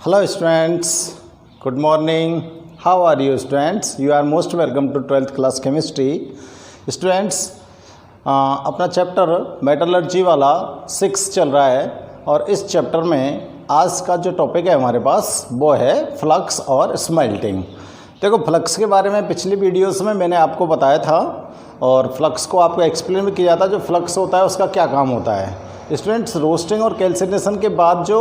Hello students, good morning. How are you students? You are most welcome to 12th class chemistry. Students, अपना chapter metallurgy वाला 6 चल रहा है और इस चैप्टर में आज का जो टॉपिक है हमारे पास वो है फ्लक्स और स्मेल्टिंग। देखो, फ्लक्स के बारे में पिछली वीडियोस में मैंने आपको बताया था और फ्लक्स को आपको एक्सप्लेन भी किया था। जो फ्लक्स होता है उसका क्या काम होता है। स्टूडेंट्स, रोस्टिंग और कैल्सिनेशन के बाद जो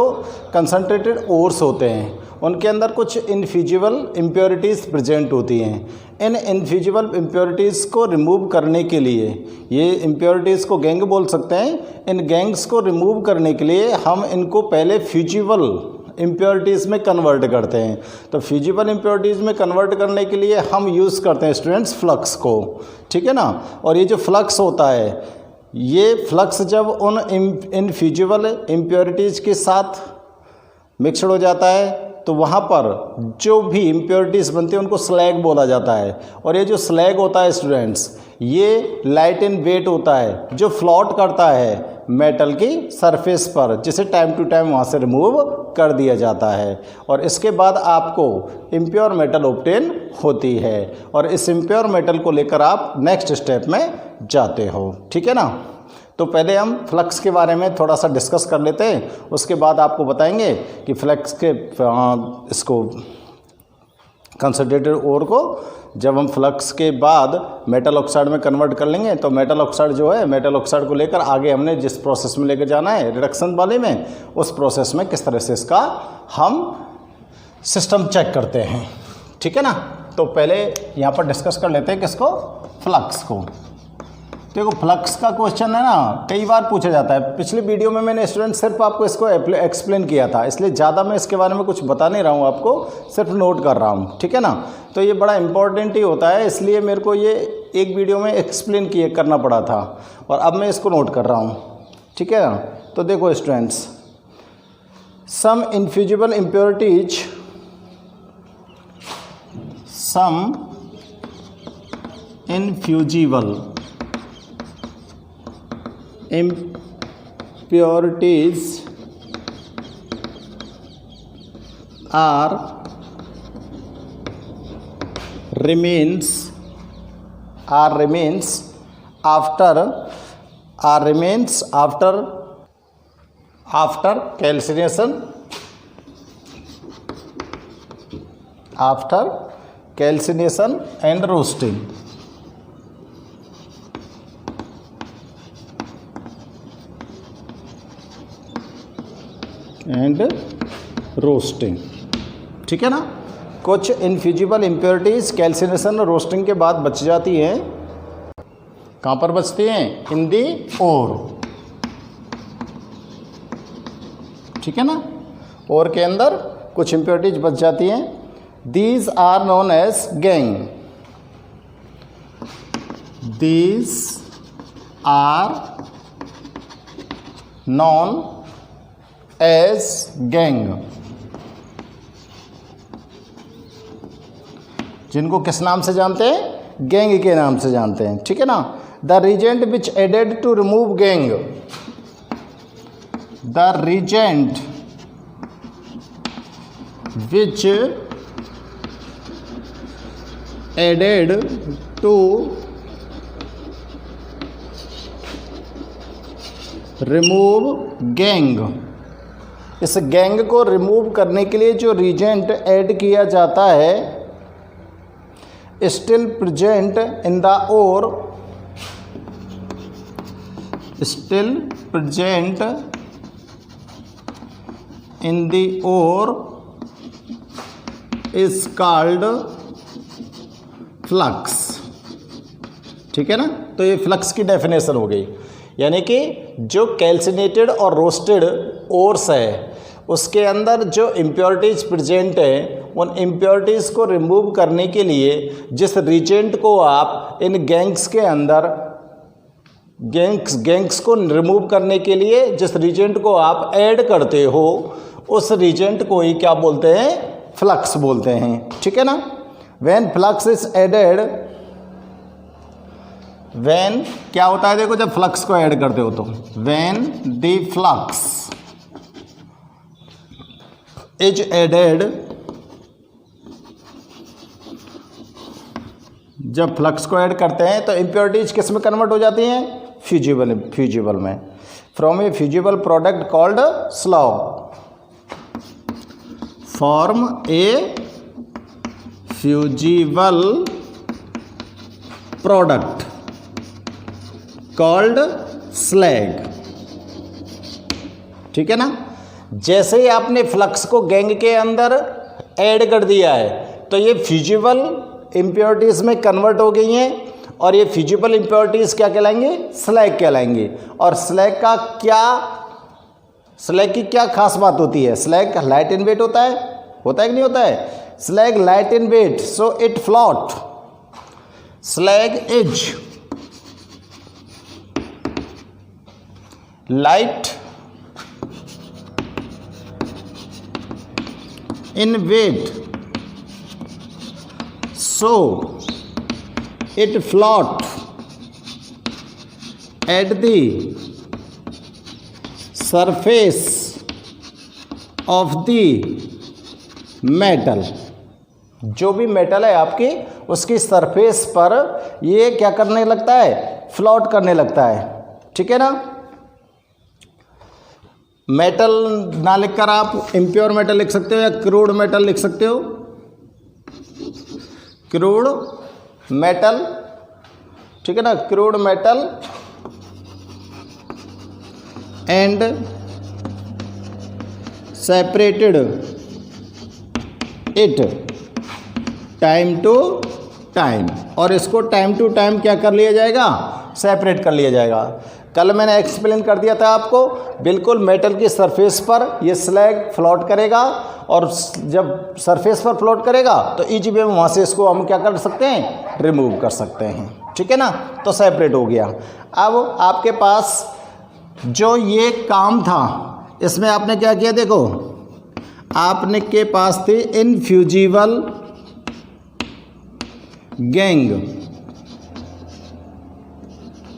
कंसनट्रेटेड ओर्स होते हैं उनके अंदर कुछ इनफ्यूजिबल इम्प्योरिटीज़ प्रेजेंट होती हैं। इन इनफ्यूजिबल इम्प्योरिटीज़ को रिमूव करने के लिए, ये इम्प्योरिटीज़ को गैंग बोल सकते हैं, इन गैंग्स को रिमूव करने के लिए हम इनको पहले फ्यूजिबल इम्प्योरिटीज़ में कन्वर्ट करते हैं। तो फ्यूजिबल इम्प्योरिटीज़ में कन्वर्ट करने के लिए हम यूज़ करते हैं स्टूडेंट्स फ्लक्स को, ठीक है ना। और ये जो फ्लक्स होता है, ये फ्लक्स जब उन इनफ्यूजिबल इम्प्योरिटीज़ के साथ मिक्सड हो जाता है तो वहाँ पर जो भी इम्प्योरिटीज़ बनती है उनको स्लैग बोला जाता है। और ये जो स्लैग होता है स्टूडेंट्स, ये लाइट इन वेट होता है जो फ्लोट करता है मेटल की सरफेस पर, जिसे टाइम टू टाइम वहाँ से रिमूव कर दिया जाता है। और इसके बाद आपको इम्प्योर मेटल ऑब्टेन होती है और इस इम्प्योर मेटल को लेकर आप नेक्स्ट स्टेप में जाते हो, ठीक है ना। तो पहले हम फ्लक्स के बारे में थोड़ा सा डिस्कस कर लेते हैं, उसके बाद आपको बताएंगे कि फ्लक्स के इसको कंसनट्रेटेड ओर को जब हम फ्लक्स के बाद मेटल ऑक्साइड में कन्वर्ट कर लेंगे तो मेटल ऑक्साइड जो है, मेटल ऑक्साइड को लेकर आगे हमने जिस प्रोसेस में लेकर जाना है रिडक्शन वाले में, उस प्रोसेस में किस तरह से इसका हम सिस्टम चेक करते हैं, ठीक है ना। तो पहले यहाँ पर डिस्कस कर लेते हैं किसको, फ्लक्स को। देखो, फ्लक्स का क्वेश्चन है ना, कई बार पूछा जाता है। पिछले वीडियो में मैंने स्टूडेंट सिर्फ आपको इसको एक्सप्लेन किया था, इसलिए ज़्यादा मैं इसके बारे में कुछ बता नहीं रहा हूँ, आपको सिर्फ नोट कर रहा हूँ, ठीक है ना। तो ये बड़ा इंपॉर्टेंट ही होता है, इसलिए मेरे को ये एक वीडियो में एक्सप्लेन करना पड़ा था और अब मैं इसको नोट कर रहा हूँ, ठीक है ना। तो देखो students, some infusible impurities, some infusible impurities remains after calcination, and roasting. ठीक है ना। कुछ इनफ्यूजिबल इम्प्योरिटीज़ कैल्सिनेशन और रोस्टिंग के बाद बच जाती हैं। कहाँ पर बचती हैं? इन दी ओर, ठीक है ना। ओर के अंदर कुछ इम्प्योरिटीज बच जाती हैं। These are known as gangue, these are known as gangue, जिनको किस नाम से जानते हैं? गैंग के नाम से जानते हैं, ठीक है ना। The reagent which added to remove gangue, the reagent which added to remove gangue, इस गैंग को रिमूव करने के लिए जो रीजेंट ऐड किया जाता है, still present in the ore, still present in the ore is called flux, ठीक है ना। तो ये फ्लक्स की डेफिनेशन हो गई, यानी कि जो कैल्सिनेटेड और रोस्टेड ओर्स है उसके अंदर जो इम्प्योरिटीज़ प्रेजेंट है, उन इम्प्योरिटीज़ को रिमूव करने के लिए जिस रीजेंट को आप इन गैंग्स के अंदर, गैंग्स को रिमूव करने के लिए जिस रीजेंट को आप ऐड करते हो, उस रीजेंट को ही क्या बोलते हैं? फ्लक्स बोलते हैं, ठीक है ना। When flux is added, when क्या होता है? देखो, जब फ्लक्स को ऐड करते हो तो when the flux is added, जब फ्लक्स को ऐड करते हैं तो इम्प्योरिटीज किस में कन्वर्ट हो जाती हैं? फ्यूजिबल में। From A fusible product called slog, form A fusible product called slag. ठीक है ना। जैसे ही आपने फ्लक्स को गैंग के अंदर ऐड कर दिया है तो ये फ्यूजिबल इम्प्योरिटीज़ में कन्वर्ट हो गई हैं, और ये फ्यूजिबल इम्प्योरिटीज़ क्या कहलाएंगे? स्लैग कहलाएंगे। और स्लैग की क्या खास बात होती है? स्लैग लाइट इन वेट होता है कि नहीं होता है? Slag light in weight, so it float. Slag is light in weight, so it float at the surface of the metal। जो भी मेटल है आपकी, उसकी सरफेस पर ये क्या करने लगता है? फ्लोट करने लगता है। ठीक है ना। मेटल ना लिखकर आप इम्प्योर मेटल लिख सकते हो या क्रूड मेटल लिख सकते हो। क्रूड मेटल, ठीक है ना। Crude metal and separated it time to time, और इसको टाइम टू टाइम क्या कर लिया जाएगा? सेपरेट कर लिया जाएगा। कल मैंने एक्सप्लेन कर दिया था आपको, बिल्कुल मेटल की सरफेस पर ये स्लैग फ्लोट करेगा, और जब सरफेस पर फ्लोट करेगा तो इजी वे में वहाँ से इसको हम क्या कर सकते हैं? रिमूव कर सकते हैं। ठीक है ना। तो सेपरेट हो गया। अब आपके पास जो ये काम था, इसमें आपने क्या किया? देखो, आपने के पास थी इनफ्यूजिबल गैंग,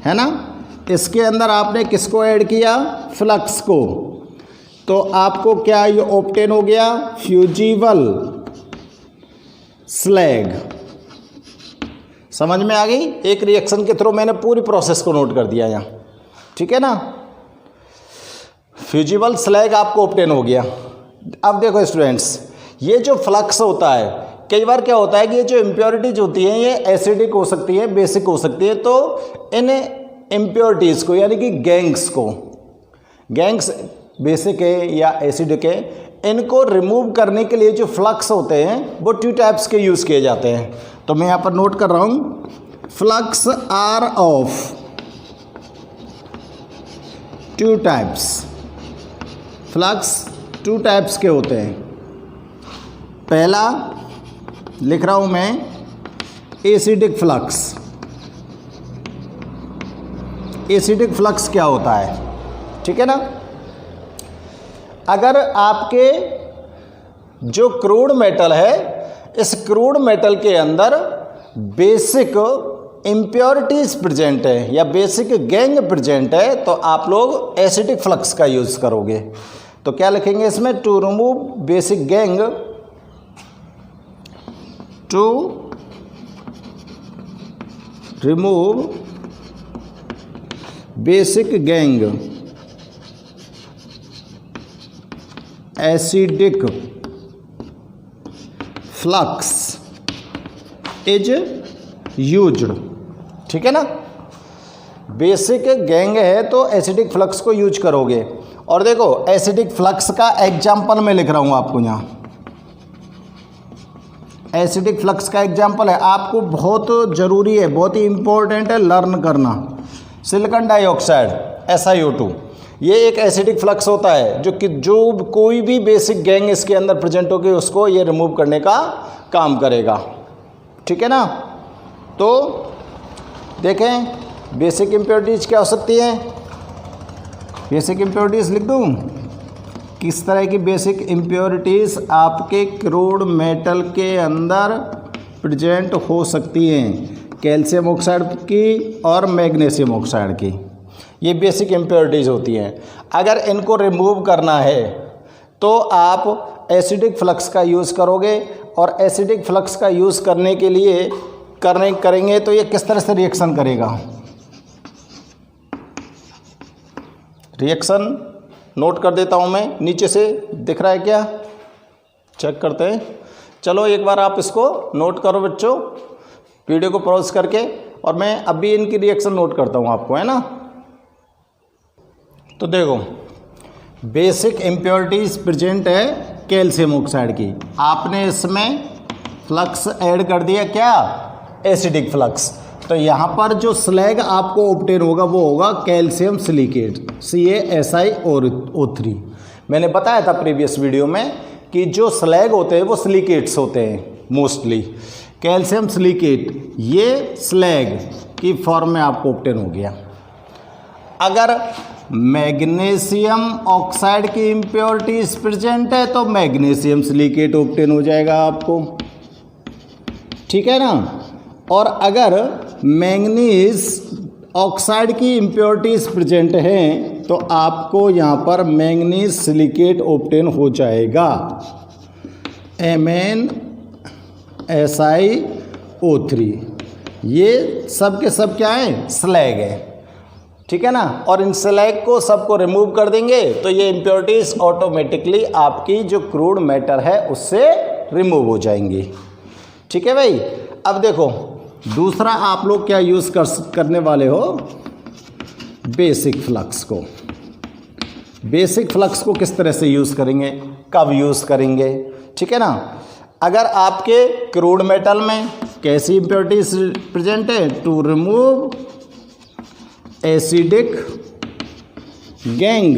है ना। इसके अंदर आपने किसको ऐड किया? फ्लक्स को। तो आपको क्या ये ऑब्टेन हो गया? Fusible slag. समझ में आ गई? एक रिएक्शन के थ्रू मैंने पूरी प्रोसेस को नोट कर दिया यहाँ। ठीक है ना। फ्यूजिबल स्लैग आपको ऑब्टेन हो गया। अब देखो स्टूडेंट्स, ये जो फ्लक्स होता है, कई बार क्या होता है कि ये जो इम्प्योरिटीज होती हैं ये एसिडिक हो सकती है, बेसिक हो सकती है। तो इन इम्प्योरिटीज़ को, यानी कि गैंग्स बेसिक है या एसिडिक है, इनको रिमूव करने के लिए जो फ्लक्स होते हैं वो 2 टाइप्स के यूज़ किए जाते हैं। तो मैं यहाँ पर नोट कर रहा हूँ, flux are of 2 types. Flux 2 types के होते हैं। पहला लिख रहा हूँ मैं, एसिडिक फ्लक्स। एसिडिक फ्लक्स क्या होता है? ठीक है ना। अगर आपके जो क्रूड मेटल है, इस क्रूड मेटल के अंदर बेसिक इम्प्योरिटीज प्रेजेंट है या बेसिक गैंग प्रेजेंट है, तो आप लोग एसिडिक फ्लक्स का यूज़ करोगे। तो क्या लिखेंगे इसमें? To remove basic gangue, to remove basic gangue acidic flux is used. ठीक है ना। बेसिक गैंग है तो एसिडिक फ्लक्स को यूज करोगे। और देखो, एसिडिक फ्लक्स का एग्जाम्पल मैं लिख रहा हूँ आपको यहाँ। एसिडिक फ्लक्स का एग्जाम्पल है, आपको बहुत ज़रूरी है, बहुत ही इम्पोर्टेंट है लर्न करना। सिलिकॉन डाइऑक्साइड SiO2, ये एक एसिडिक फ्लक्स होता है जो कोई भी बेसिक गैंग इसके अंदर प्रेजेंट होगी उसको ये रिमूव करने का काम करेगा। ठीक है ना। तो देखें, बेसिक इम्प्योरिटीज क्या हो सकती है? बेसिक इम्प्योरिटीज लिख दूँ? किस तरह की बेसिक इम्प्योरिटीज आपके क्रूड मेटल के अंदर प्रेजेंट हो सकती हैं? कैल्शियम ऑक्साइड की और मैग्नीशियम ऑक्साइड की, ये बेसिक इम्प्योरिटीज होती हैं। अगर इनको रिमूव करना है तो आप एसिडिक फ्लक्स का यूज़ करोगे, और एसिडिक फ्लक्स का यूज़ करने के लिए करेंगे तो ये किस तरह से रिएक्शन करेगा। रिएक्शन नोट कर देता हूँ मैं, नीचे से दिख रहा है क्या, चेक करते हैं। चलो एक बार आप इसको नोट करो बच्चों, वीडियो को पॉज करके, और मैं अभी इनकी रिएक्शन नोट करता हूँ आपको, है ना। तो देखो, बेसिक इम्प्योरिटीज प्रेजेंट है कैल्शियम ऑक्साइड की, आपने इसमें फ्लक्स ऐड कर दिया, क्या, एसिडिक फ्लक्स। तो यहाँ पर जो स्लैग आपको ऑब्टेन होगा वो होगा कैल्शियम सिलिकेट, CaSiO3। मैंने बताया था प्रीवियस वीडियो में कि जो स्लैग होते हैं वो सिलिकेट्स होते हैं मोस्टली। कैल्शियम सिलिकेट ये स्लैग की फॉर्म में आपको ऑब्टेन हो गया। अगर मैग्नीशियम ऑक्साइड की इम्प्योरिटीज प्रेजेंट है तो मैग्नीशियम सिलिकेट ऑब्टेन हो जाएगा आपको, ठीक है ना। और अगर मैंगनीज ऑक्साइड की इम्प्योरिटीज प्रेजेंट हैं तो आपको यहाँ पर मैंगनीज सिलिकेट ऑब्टेन हो जाएगा, MnSiO3। ये सब के सब क्या है, स्लैग है, ठीक है ना। और इन स्लैग को सबको रिमूव कर देंगे तो ये इम्प्योरिटीज ऑटोमेटिकली आपकी जो क्रूड मैटर है उससे रिमूव हो जाएंगी, ठीक है भाई। अब देखो दूसरा आप लोग क्या यूज़ करने वाले हो, बेसिक फ्लक्स को। बेसिक फ्लक्स को किस तरह से यूज़ करेंगे, कब यूज़ करेंगे, ठीक है ना। अगर आपके क्रूड मेटल में कैसी इम्प्योरिटीज प्रेजेंट है, to remove acidic gangue,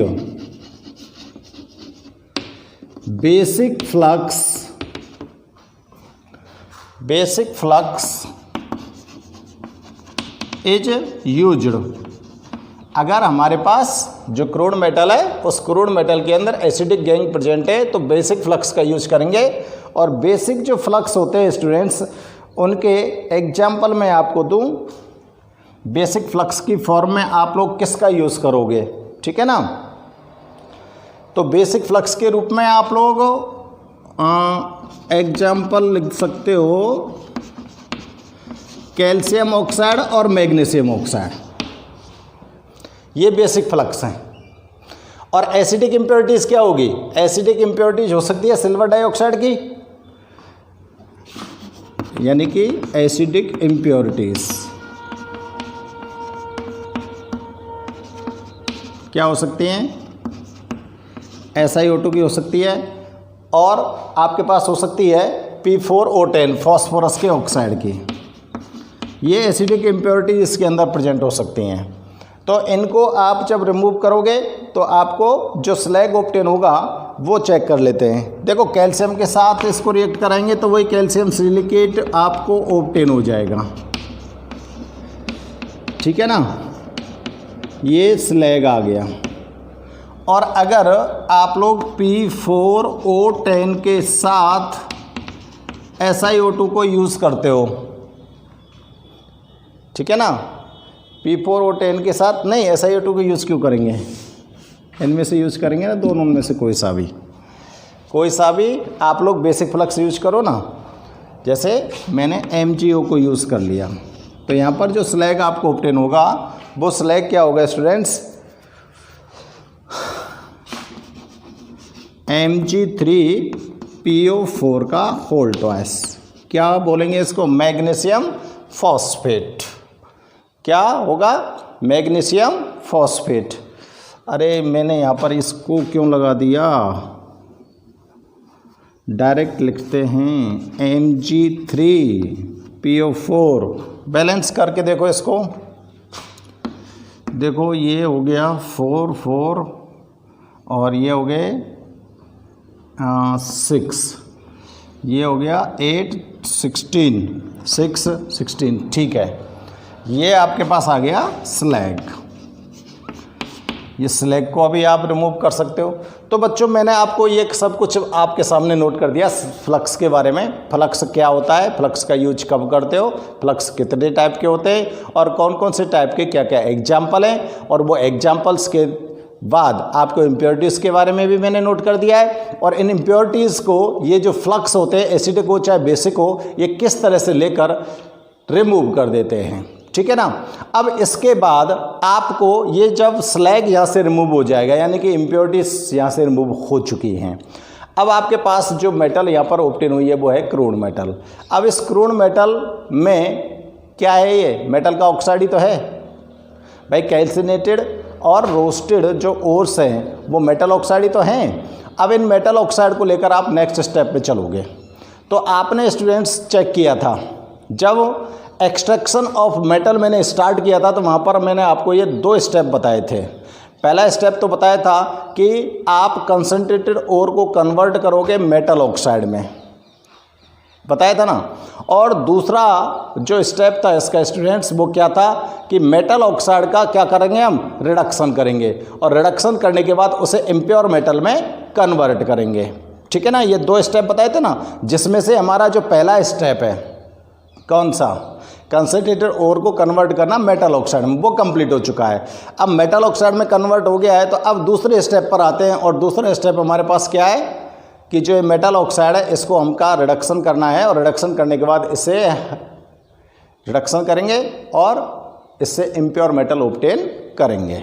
basic flux is used. अगर हमारे पास जो क्रूड मेटल है उस क्रूड मेटल के अंदर एसिडिक गैंग प्रेजेंट है तो बेसिक फ्लक्स का यूज करेंगे। और बेसिक जो फ्लक्स होते हैं स्टूडेंट्स, उनके एग्जाम्पल मैं आपको दूं, बेसिक फ्लक्स की फॉर्म में आप लोग किसका यूज़ करोगे, ठीक है ना। तो बेसिक फ्लक्स के रूप में आप लोग एग्जाम्पल लिख सकते हो कैल्शियम ऑक्साइड और मैग्नीशियम ऑक्साइड, ये बेसिक फ्लक्स हैं। और एसिडिक इम्प्योरिटीज़ क्या होगी, एसिडिक इम्प्योरिटीज हो सकती है सिल्वर डाइऑक्साइड की, यानी कि एसिडिक इम्प्योरिटीज क्या हो सकती हैं, SiO2 की हो सकती है, और आपके पास हो सकती है P4O10 फॉस्फोरस के ऑक्साइड की। ये एसिडिक इम्प्योरिटी इसके अंदर प्रेजेंट हो सकती हैं। तो इनको आप जब रिमूव करोगे तो आपको जो स्लैग ऑब्टेन होगा वो चेक कर लेते हैं। देखो कैल्शियम के साथ इसको रिएक्ट कराएंगे तो वही कैल्शियम सिलिकेट आपको ऑब्टेन हो जाएगा, ठीक है ना। ये स्लैग आ गया। और अगर आप लोग P4O10 के साथ SiO2 को यूज़ करते हो, ठीक है ना, P4O10 के साथ नहीं, SiO2 को यूज़ क्यों करेंगे, इनमें से यूज़ करेंगे ना, दोनों में से कोई सा भी आप लोग बेसिक फ्लक्स यूज़ करो ना। जैसे मैंने MgO को यूज़ कर लिया तो यहाँ पर जो स्लैग आपको ऑब्टेन होगा वो स्लैग क्या होगा स्टूडेंट्स, Mg3PO4 का होल ट्वाइस। क्या बोलेंगे इसको, मैग्नीशियम फॉस्फेट। क्या होगा, मैग्नीशियम फॉस्फेट। अरे मैंने यहाँ पर इसको क्यों लगा दिया, डायरेक्ट लिखते हैं Mg3PO4। बैलेंस करके देखो इसको, देखो ये हो गया 4 और ये हो गए 6, ये हो गया 8 16, ठीक है। ये आपके पास आ गया स्लैग। ये स्लैग को अभी आप रिमूव कर सकते हो। तो बच्चों मैंने आपको ये सब कुछ आपके सामने नोट कर दिया फ्लक्स के बारे में। फ्लक्स क्या होता है, फ्लक्स का यूज कब करते हो, फ्लक्स कितने टाइप के होते हैं और कौन कौन से टाइप के क्या क्या एग्जाम्पल हैं, और वो एग्जाम्पल्स के बाद आपको इम्प्योरिटीज़ के बारे में भी मैंने नोट कर दिया है, और इन इम्प्योरिटीज़ को ये जो फ्लक्स होते हैं एसिडिक हो चाहे बेसिक हो, ये किस तरह से लेकर रिमूव कर देते हैं। ठीक है ना। अब इसके बाद आपको ये जब स्लैग यहाँ से रिमूव हो जाएगा, यानी कि इम्प्योरिटीज़ यहाँ से रिमूव हो चुकी हैं, अब आपके पास जो मेटल यहाँ पर ऑब्टेन हुई है वो है क्रूड मेटल। अब इस क्रूड मेटल में क्या है, ये मेटल का ऑक्साइड ही तो है भाई। कैल्सिनेटेड और रोस्टेड जो ओर्स हैं वो मेटल ऑक्साइड ही तो हैं। अब इन मेटल ऑक्साइड को लेकर आप नेक्स्ट स्टेप पे चलोगे। तो आपने स्टूडेंट्स चेक किया था, जब एक्सट्रैक्शन ऑफ मेटल मैंने स्टार्ट किया था तो वहाँ पर मैंने आपको ये 2 स्टेप बताए थे। पहला स्टेप तो बताया था कि आप कंसनट्रेटेड ओर को कन्वर्ट करोगे मेटल ऑक्साइड में, बताया था ना। और दूसरा जो स्टेप था इसका स्टूडेंट्स वो क्या था कि मेटल ऑक्साइड का क्या करेंगे, हम रिडक्शन करेंगे, और रिडक्शन करने के बाद उसे इम्प्योर मेटल में कन्वर्ट करेंगे। ठीक है ना। ये 2 स्टेप बताए थे ना, जिसमें से हमारा जो पहला स्टेप है कौन सा, कंसनट्रेटेड ओर को कन्वर्ट करना मेटल ऑक्साइड में, वो कंप्लीट हो चुका है। अब मेटल ऑक्साइड में कन्वर्ट हो गया है तो अब दूसरे स्टेप पर आते हैं, और दूसरा स्टेप हमारे पास क्या है कि जो मेटल ऑक्साइड है इसको हमका रिडक्शन करना है, और रिडक्शन करने के बाद इसे रिडक्शन करेंगे और इससे इम्प्योर मेटल ऑब्टेन करेंगे।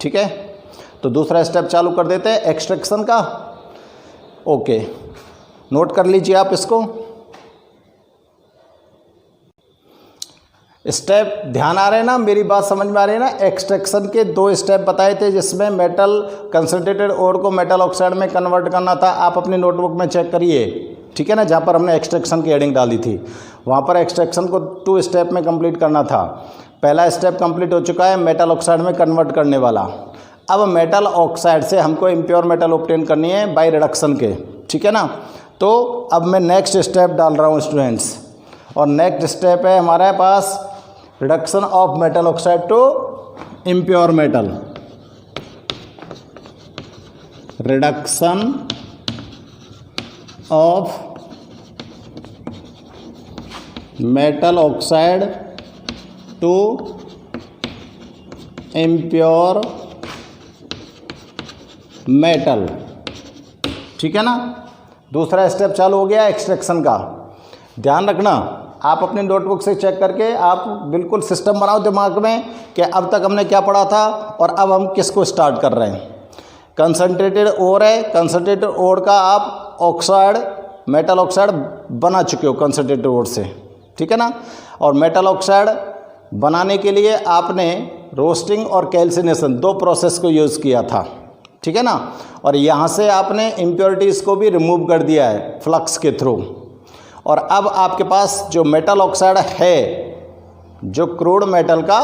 ठीक है। तो दूसरा स्टेप चालू कर देते हैं एक्सट्रैक्शन का। ओके, नोट कर लीजिए आप इसको। स्टेप ध्यान आ रहे हैं ना, मेरी बात समझ में आ रही है ना। एक्सट्रैक्शन के 2 स्टेप बताए थे, जिसमें मेटल कंसनट्रेटेड ओर को मेटल ऑक्साइड में कन्वर्ट करना था। आप अपनी नोटबुक में चेक करिए, ठीक है ना, जहाँ पर हमने एक्सट्रैक्शन की हेडिंग डाली थी वहाँ पर एक्सट्रैक्शन को 2 स्टेप में कंप्लीट करना था। पहला स्टेप कंप्लीट हो चुका है मेटल ऑक्साइड में कन्वर्ट करने वाला। अब मेटल ऑक्साइड से हमको इम्प्योर मेटल ऑब्टेन करनी है बाय रिडक्शन के। ठीक है ना। तो अब मैं नेक्स्ट स्टेप डाल रहा हूँ स्टूडेंट्स, और नेक्स्ट स्टेप है हमारे पास reduction of metal oxide to impure metal. Reduction of metal oxide to impure metal. ठीक है ना। दूसरा स्टेप चालू हो गया एक्सट्रैक्शन का। ध्यान रखना, आप अपने नोटबुक से चेक करके आप बिल्कुल सिस्टम बनाओ दिमाग में कि अब तक हमने क्या पढ़ा था और अब हम किसको स्टार्ट कर रहे हैं। कंसनट्रेटेड ओर है, कंसनट्रेटेड ओर का आप ऑक्साइड मेटल ऑक्साइड बना चुके हो कंसनट्रेटेड ओर से। ठीक है ना। और मेटल ऑक्साइड बनाने के लिए आपने रोस्टिंग और कैल्सिनेशन 2 प्रोसेस को यूज़ किया था। ठीक है ना। और यहाँ से आपने इम्प्योरिटीज़ को भी रिमूव कर दिया है फ्लक्स के थ्रू। और अब आपके पास जो मेटल ऑक्साइड है, जो क्रूड मेटल का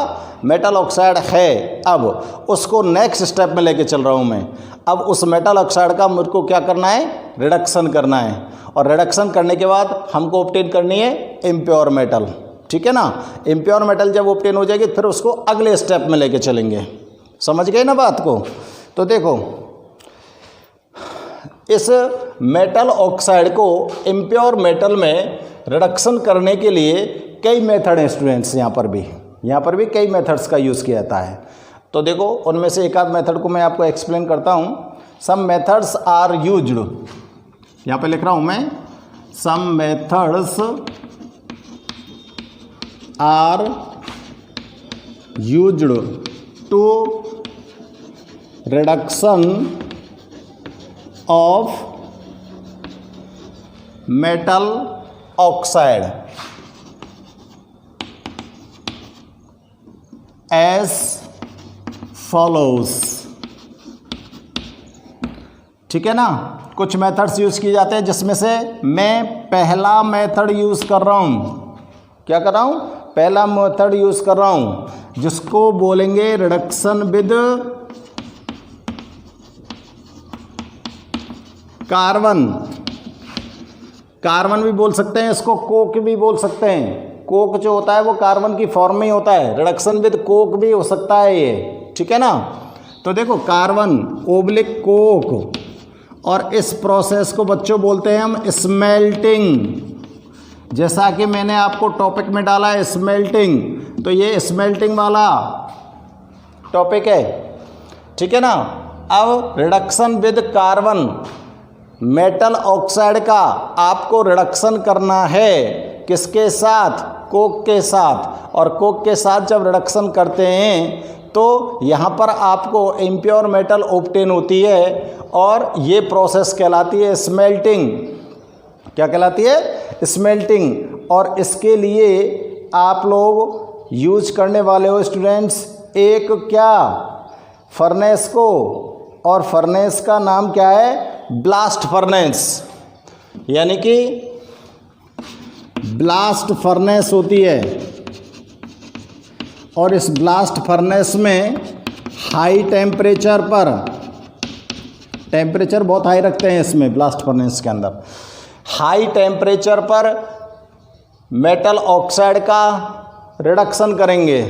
मेटल ऑक्साइड है, अब उसको नेक्स्ट स्टेप में लेके चल रहा हूँ मैं। अब उस मेटल ऑक्साइड का मुझको को क्या करना है, रिडक्शन करना है, और रिडक्शन करने के बाद हमको ऑब्टेन करनी है इम्प्योर मेटल। ठीक है ना। इम्प्योर मेटल जब ऑब्टेन हो जाएगी फिर उसको अगले स्टेप में लेके चलेंगे। समझ गए ना बात को। तो देखो, इस मेटल ऑक्साइड को इम्प्योर मेटल में रिडक्शन करने के लिए कई मेथड हैं स्टूडेंट्स। यहाँ पर भी कई मेथड्स का यूज़ किया जाता है। तो देखो, उनमें से एक आध मेथड को मैं आपको एक्सप्लेन करता हूँ। सम मेथड्स आर यूज्ड, यहाँ पे लिख रहा हूँ मैं, some methods are used to reduction of metal oxide as follows. ठीक है ना। कुछ मेथड्स यूज़ किए जाते हैं, जिसमें से मैं पहला मेथड यूज़ कर रहा हूँ। क्या कर रहा हूँ, पहला मेथड यूज़ कर रहा हूँ, जिसको बोलेंगे रिडक्शन विद कार्बन। कार्बन भी बोल सकते हैं इसको, कोक भी बोल सकते हैं। कोक जो होता है वो कार्बन की फॉर्म में ही होता है। रिडक्शन विद कोक भी हो सकता है ये। ठीक है ना। तो देखो, कार्बन ओब्लिक कोक, और इस प्रोसेस को बच्चों बोलते हैं हम स्मेल्टिंग। जैसा कि मैंने आपको टॉपिक में डाला है स्मेल्टिंग, तो ये स्मेल्टिंग वाला टॉपिक है। ठीक है ना। अब reduction with carbon, metal oxide का आपको रिडक्शन करना है किसके साथ? कोक के साथ। और कोक के साथ जब रिडक्शन करते हैं तो यहाँ पर आपको इम्प्योर मेटल ऑब्टेन होती है और ये प्रोसेस कहलाती है स्मेल्टिंग। क्या कहलाती है? स्मेल्टिंग। और इसके लिए आप लोग यूज करने वाले हो स्टूडेंट्स एक क्या? फर्नेस को, और फर्नेस का नाम क्या है? ब्लास्ट फर्नेस, यानी कि ब्लास्ट फर्नेस होती है। और इस ब्लास्ट फर्नेस में हाई टेम्परेचर पर, टेम्परेचर बहुत हाई रखते हैं इसमें ब्लास्ट फर्नेस के अंदर, हाई टेम्परेचर पर मेटल ऑक्साइड का रिडक्शन करेंगे।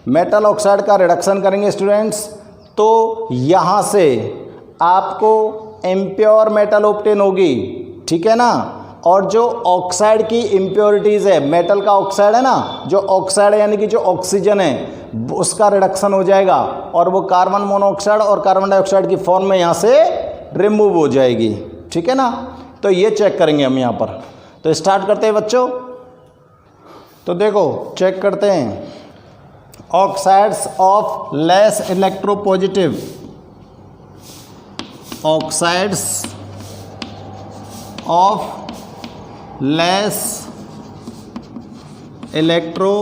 मेटल ऑक्साइड का रिडक्शन करेंगे स्टूडेंट्स, तो यहाँ से आपको इम्प्योर मेटल ऑब्टेन होगी, ठीक है ना। और जो ऑक्साइड की इम्प्योरिटीज़ है, मेटल का ऑक्साइड है ना, जो ऑक्साइड है यानी कि जो ऑक्सीजन है उसका रिडक्शन हो जाएगा और वो कार्बन मोनोऑक्साइड और कार्बन डाइऑक्साइड की फॉर्म में यहाँ से रिमूव हो जाएगी, ठीक है ना। तो ये चेक करेंगे हम यहाँ पर। तो स्टार्ट करते हैं बच्चों। तो देखो चेक करते हैं, oxides of less electropositive, oxides of less electro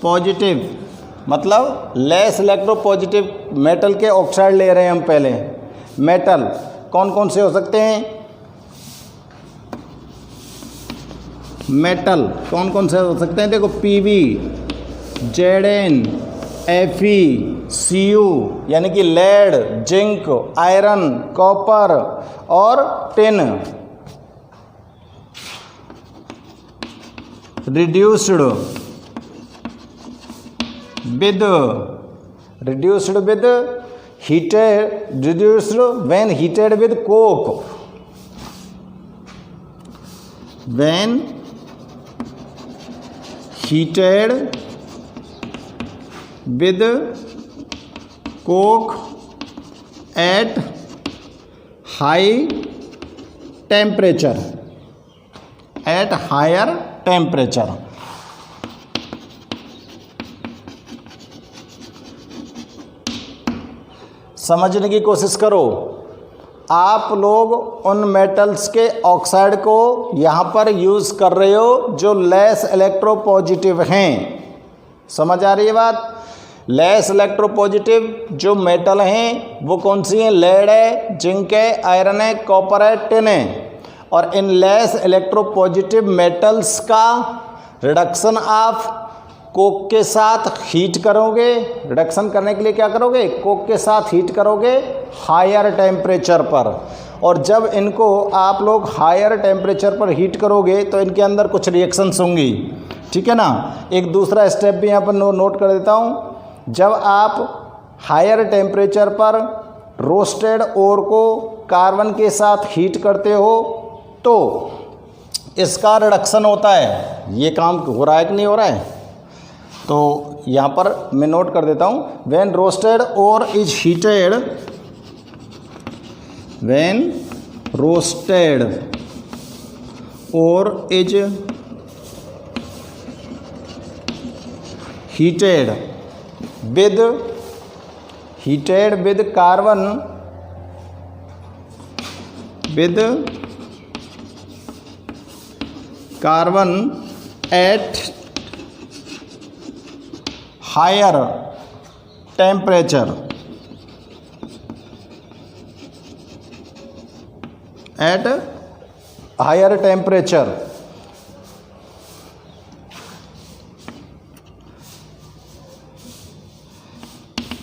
positive, मतलब लेस इलेक्ट्रो पॉजिटिव मेटल के ऑक्साइड ले रहे हैं हम पहले। मेटल कौन कौन से हो सकते हैं? मेटल कौन कौन से हो सकते हैं? देखो Pb, Zn, Fe, Cu यानी कि लेड, जिंक, आयरन, कॉपर और tin. reduced with heated, reduced when heated with coke, when heated with coke at high temperature, at higher temperature। समझने की कोशिश करो। आप लोग उन मेटल्स के ऑक्साइड को यहाँ पर यूज़ कर रहे हो जो लेस इलेक्ट्रोपॉजिटिव हैं। समझ आ रही है बात? लेस इलेक्ट्रोपॉजिटिव जो मेटल हैं वो कौन सी हैं? लेड है, जिंक है, आयरन है, कॉपर है, टिन है। और इन लेस इलेक्ट्रोपॉजिटिव मेटल्स का रिडक्शन आप कोक के साथ हीट करोगे। रिडक्शन करने के लिए क्या करोगे? कोक के साथ हीट करोगे हायर टेम्परेचर पर। और जब इनको आप लोग हायर टेम्परेचर पर हीट करोगे तो इनके अंदर कुछ रिएक्शंस होंगी, ठीक है ना। एक दूसरा स्टेप भी यहाँ पर नोट कर देता हूँ। जब आप हायर टेम्परेचर पर रोस्टेड ओर को कार्बन के साथ हीट करते हो तो इसका रिडक्शन होता है। ये काम हो रहा है कि नहीं हो रहा है? तो यहाँ पर मैं नोट कर देता हूँ। When roasted ore is heated, when roasted ore is heated with carbon, with carbon at higher temperature, at higher temperature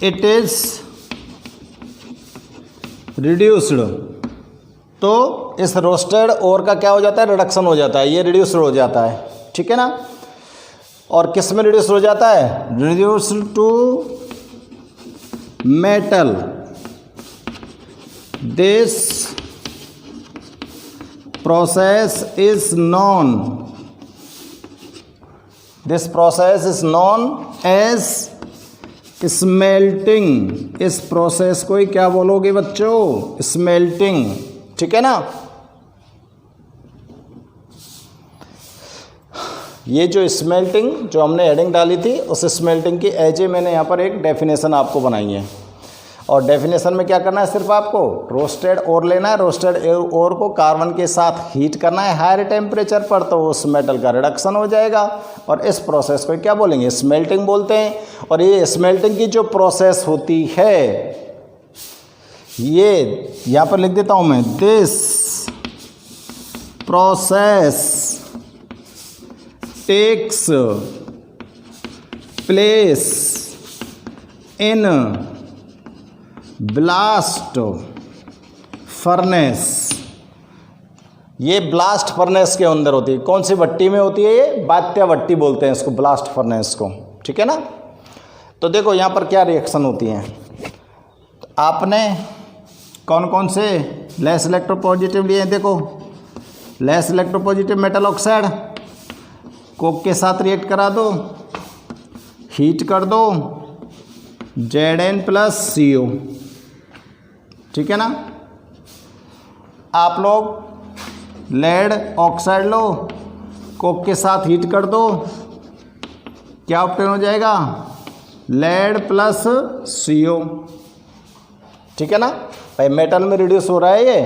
it is reduced. तो इस रोस्टेड ओर का क्या हो जाता है? रिडक्शन हो जाता है, ये रिड्यूस्ड हो जाता है, ठीक है ना। और किस में रिड्यूस हो जाता है? Reduce to metal. This process is known, this process is known as smelting, इस प्रोसेस को ही क्या बोलोगे बच्चों? स्मेल्टिंग, ठीक है ना। ये जो स्मेल्टिंग जो हमने हेडिंग डाली थी, उस स्मेल्टिंग की एज ए मैंने यहाँ पर एक डेफिनेशन आपको बनाई है। और डेफिनेशन में क्या करना है? सिर्फ आपको रोस्टेड ओर लेना है, रोस्टेड ओर को कार्बन के साथ हीट करना है हायर टेम्परेचर पर, तो उस मेटल का रिडक्शन हो जाएगा। और इस प्रोसेस को क्या बोलेंगे? स्मेल्टिंग बोलते हैं। और ये स्मेल्टिंग की जो प्रोसेस होती है, ये यहाँ पर लिख देता हूँ मैं, this process takes place in blast furnace. ये ब्लास्ट फर्नेस के अंदर होती है। कौन सी भट्टी में होती है? ये बात्या भट्टी बोलते हैं इसको, ब्लास्ट फर्नेस को, ठीक है ना। तो देखो यहाँ पर क्या रिएक्शन होती हैं। तो आपने कौन कौन से लेस इलेक्ट्रोपॉजिटिव लिए हैं? देखो, less electropositive metal oxide Coke के साथ रिएक्ट करा दो, हीट कर दो, Zn+CO, ठीक है ना। आप लोग लेड ऑक्साइड लो, कोक के साथ हीट कर दो, क्या ऑब्टेन हो जाएगा? Lead+CO, ठीक है ना। भाई मेटल में रिड्यूस हो रहा है ये।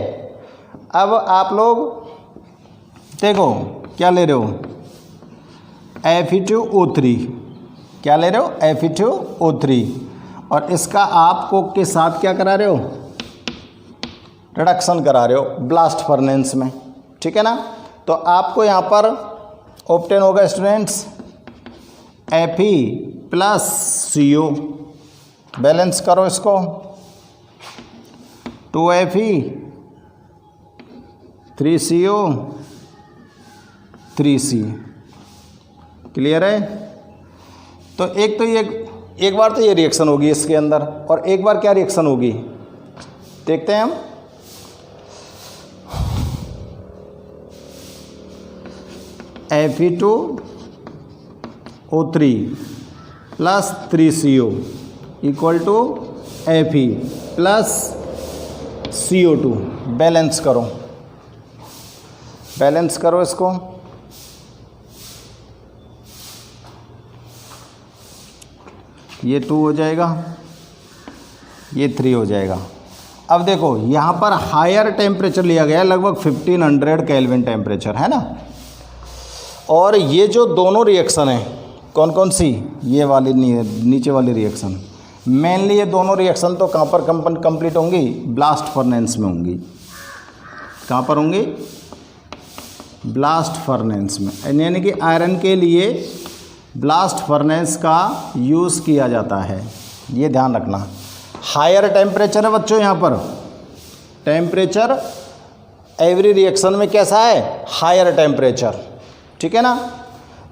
अब आप लोग देखो क्या ले रहे हो? Fe2O3, क्या ले रहे हो? Fe2O3। और इसका आप कोक के साथ क्या करा रहे हो? रिडक्शन करा रहे हो ब्लास्ट फर्नेस में, ठीक है ना। तो आपको यहाँ पर ऑब्टेन होगा स्टूडेंट्स Fe+CO। बैलेंस करो इसको, 2Fe 3CO 3C। क्लियर है? तो एक बार तो ये रिएक्शन होगी इसके अंदर, और एक बार क्या रिएक्शन होगी देखते हैं हम। Fe2O3 + 3CO = Fe + CO2। Balance करो, बैलेंस करो इसको। ये 2 हो जाएगा, ये 3 हो जाएगा। अब देखो यहाँ पर हायर टेम्परेचर लिया गया है, लगभग 1500 केल्विन टेम्परेचर है ना। और ये जो दोनों रिएक्शन है, कौन कौन सी? ये वाली नीचे वाली रिएक्शन, मेनली ये दोनों रिएक्शन तो कहाँ पर कंप्लीट होंगी? ब्लास्ट फर्नेस में होंगी। कहाँ पर होंगी? ब्लास्ट फर्नेस में। यानी कि आयरन के लिए ब्लास्ट फर्नेस का यूज़ किया जाता है, ये ध्यान रखना। हायर टेम्परेचर है बच्चों, यहाँ पर टेम्परेचर एवरी रिएक्शन में कैसा है? हायर टेम्परेचर, ठीक है ना।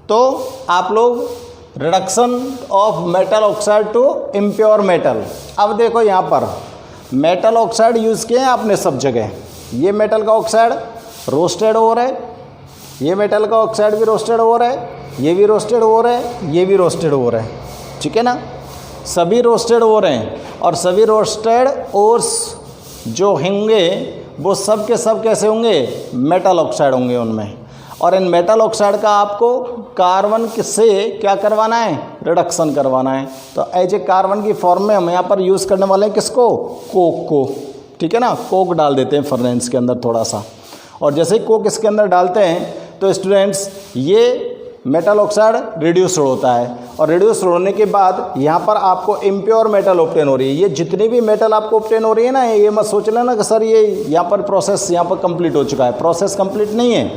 तो आप लोग reduction of metal oxide to impure metal. अब देखो यहाँ पर मेटल ऑक्साइड यूज़ किए हैं आपने सब जगह। ये मेटल का ऑक्साइड रोस्टेड हो रहा है, ये मेटल का ऑक्साइड भी रोस्टेड हो रहा है, ये भी रोस्टेड हो रहा है, ये भी रोस्टेड हो रहा है, ठीक है ना। सभी रोस्टेड हो रहे हैं, और सभी रोस्टेड ओर्स जो होंगे वो सब के सब कैसे होंगे? मेटल ऑक्साइड होंगे उनमें। और इन मेटल ऑक्साइड का आपको कार्बन से क्या करवाना है? रिडक्शन करवाना है। तो एज ए कार्बन की फॉर्म में हम यहाँ पर यूज़ करने वाले हैं किसको? कोक को, ठीक है ना। कोक डाल देते हैं फर्नेस के अंदर थोड़ा सा, और जैसे ही कोक इसके अंदर डालते हैं तो स्टूडेंट्स ये मेटल ऑक्साइड रिड्यूस्ड होता है, और रिड्यूस्ड होने के बाद यहाँ पर आपको इम्प्योर मेटल ऑब्टेन हो रही है। ये जितनी भी मेटल आपको ऑब्टेन हो रही है ना, ये मत सोच लेना कि सर ये यहाँ पर प्रोसेस यहाँ पर कंप्लीट हो चुका है। प्रोसेस कंप्लीट नहीं है।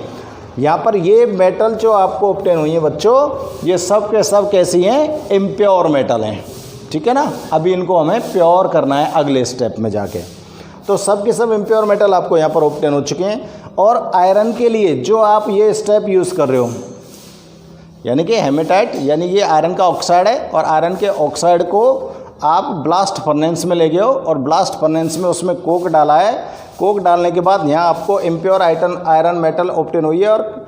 यहाँ पर ये मेटल जो आपको ऑब्टेन हुई है बच्चों, ये सब के सब कैसी हैं? इम्प्योर मेटल हैं, ठीक है ना। अभी इनको हमें प्योर करना है अगले स्टेप में जाके। तो सब के सब इम्प्योर मेटल आपको यहाँ पर ऑब्टेन हो चुके हैं। और आयरन के लिए जो आप ये स्टेप यूज़ कर रहे हो, यानी कि हेमेटाइट, यानी ये आयरन का ऑक्साइड है, और आयरन के ऑक्साइड को आप ब्लास्ट फर्नेस में ले गए हो, और ब्लास्ट फर्नेस में उसमें कोक डाला है। कोक डालने के बाद यहाँ आपको इम्प्योर आयरन मेटल ऑब्टेन हुई है, और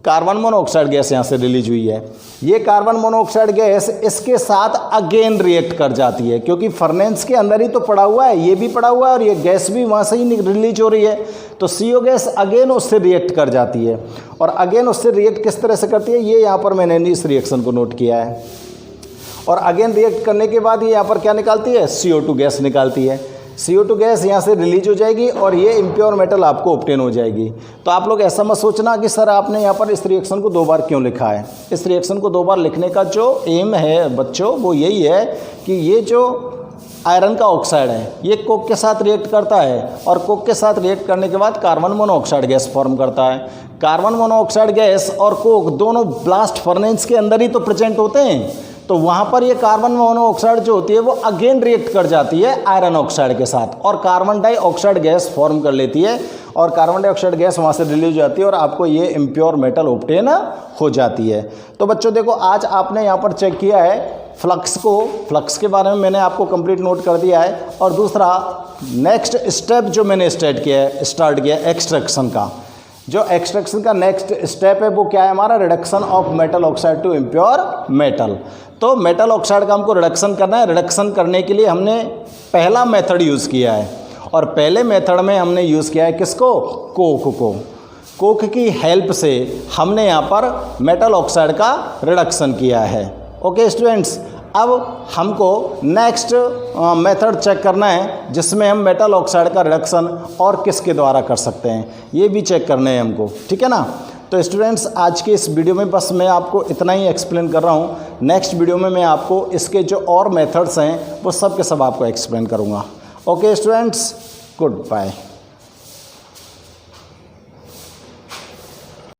कार्बन मोनोऑक्साइड गैस यहाँ से रिलीज हुई है। ये कार्बन मोनोऑक्साइड गैस इसके साथ अगेन रिएक्ट कर जाती है, क्योंकि फर्नेस के अंदर ही तो पड़ा हुआ है, ये भी पड़ा हुआ है और ये गैस भी वहाँ से ही रिलीज हो रही है। तो CO गैस अगेन उससे रिएक्ट कर जाती है। और अगेन उससे रिएक्ट किस तरह से करती है, ये यहाँ पर मैंने इस रिएक्शन को नोट किया है। और अगेन रिएक्ट करने के बाद ये यहाँ पर क्या निकालती है, CO2 गैस निकालती है। CO2 गैस यहाँ से रिलीज हो जाएगी और ये इम्प्योर मेटल आपको ऑब्टेन हो जाएगी। तो आप लोग ऐसा मत सोचना कि सर आपने यहाँ पर इस रिएक्शन को 2 बार क्यों लिखा है। इस रिएक्शन को 2 बार लिखने का जो एम है बच्चों, वो यही है कि ये जो आयरन का ऑक्साइड है ये कोक के साथ रिएक्ट करता है और कोक के साथ रिएक्ट करने के बाद कार्बन मोनोऑक्साइड गैस फॉर्म करता है। कार्बन मोनोऑक्साइड गैस और कोक दोनों ब्लास्ट फर्नेस के अंदर ही तो प्रेजेंट होते हैं। तो वहाँ पर ये कार्बन मोनोऑक्साइड जो होती है वो अगेन रिएक्ट कर जाती है आयरन ऑक्साइड के साथ और कार्बन डाइऑक्साइड गैस फॉर्म कर लेती है और कार्बन डाइऑक्साइड गैस वहाँ से रिलीज हो जाती है और आपको ये इम्प्योर मेटल ऑब्टेन हो जाती है। तो बच्चों देखो, आज आपने यहाँ पर चेक किया है फ्लक्स के बारे में मैंने आपको कंप्लीट नोट कर दिया है। और दूसरा नेक्स्ट स्टेप जो मैंने स्टार्ट किया है एक्सट्रैक्शन का, जो एक्सट्रैक्शन का नेक्स्ट स्टेप है वो क्या है हमारा, reduction of metal oxide to impure metal. तो मेटल ऑक्साइड का हमको रिडक्शन करना है। रिडक्शन करने के लिए हमने पहला मेथड यूज़ किया है और पहले मेथड में हमने यूज़ किया है किसको, कोक को। कोक की हेल्प से हमने यहाँ पर मेटल ऑक्साइड का रिडक्शन किया है। ओके स्टूडेंट्स, अब हमको नेक्स्ट मेथड चेक करना है जिसमें हम मेटल ऑक्साइड का रिडक्शन और किसके द्वारा कर सकते हैं, ये भी चेक करना है हमको, ठीक है ना। तो स्टूडेंट्स, आज के इस वीडियो में बस मैं आपको इतना ही एक्सप्लेन कर रहा हूँ। नेक्स्ट वीडियो में मैं आपको इसके जो और मेथड्स हैं वो सब के सब आपको एक्सप्लेन करूँगा। Okay students, good bye.